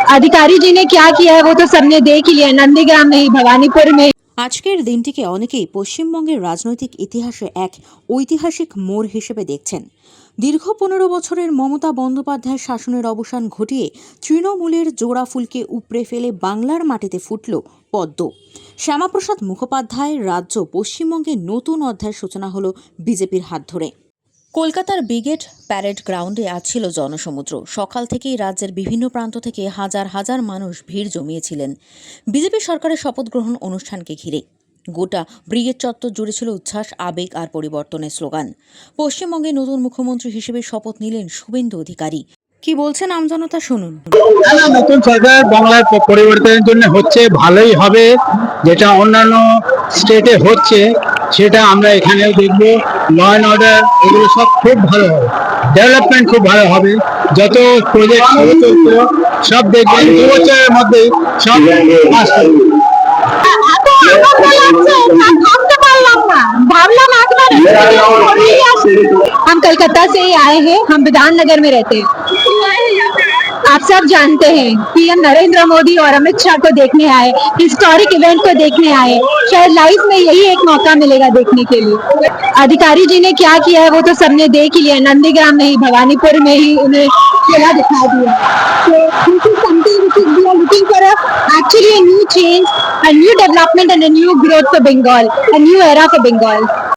अधिकारी जी ने क्या किया है वो तो सबने देख ही लिया। नंदीग्राम नहीं, भवानीपुर में। আজকের দিনটিকে অনেকেই পশ্চিমবঙ্গের রাজনৈতিক ইতিহাসে এক ঐতিহাসিক মোড় হিসেবে দেখছেন। দীর্ঘ ১৫ বছরের মমতা বন্দ্যোপাধ্যায়ের শাসনের অবসান ঘটিয়ে তৃণমূলের জোড়া ফুলকে উপড়ে ফেলে বাংলার মাটিতে ফুটল পদ্ম। শ্যামাপ্রসাদ মুখোপাধ্যায়ের রাজ্য পশ্চিমবঙ্গে নতুন অধ্যায়ের সূচনা হলো বিজেপির হাত ধরে। কলকাতার ব্রিগেড প্যারেড গ্রাউন্ডে আজ ছিল জনসমুদ্র। সকাল থেকেই রাজ্যের বিভিন্ন প্রান্ত থেকে হাজার হাজার মানুষ ভিড় জমিয়েছিলেন বিজেপি সরকারের শপথ গ্রহণ অনুষ্ঠানকে ঘিরে। গোটা ব্রিগেড চত্বর জুড়ে ছিল উচ্ছ্বাস, আবেগ আর পরিবর্তনের স্লোগান। পশ্চিমবঙ্গে নতুন মুখ্যমন্ত্রী হিসেবে শপথ নিলেন শুভেন্দু অধিকারী। কি বলছেন আমজনতা শুনুন। নতুন সরকার বাংলার পরিবর্তনের জন্য হচ্ছে, ভালোই হবে। যেটা অন্যান্য স্টেটে হচ্ছে সেটা আমরা এখানেও দেখব। ল অ্যান্ড অর্ডার এগুলো সব খুব ভালো হবে, ডেভেলপমেন্ট খুব ভালো হবে। যত প্রজেক্ট সব দেখবেন 2 বছরের মধ্যে সব পাস করবে। हम कलकत्ता से ही आए हैं, हम विधाननगर में रहते हैं। आप सब जानते हैं पीएम नरेंद्र मोदी और अमित शाह को देखने आए, हिस्टोरिक इवेंट को देखने आए। शायद लाइफ में यही एक मौका मिलेगा देखने के लिए। अधिकारी जी ने क्या किया है वो तो सबने देख ही लिया। नंदीग्राम नहीं, भवानीपुर में ही उन्हें किला दिखा दिया। So this is something which is we are looking for actually a new change, a new development and a new growth for Bengal, a new era for Bengal.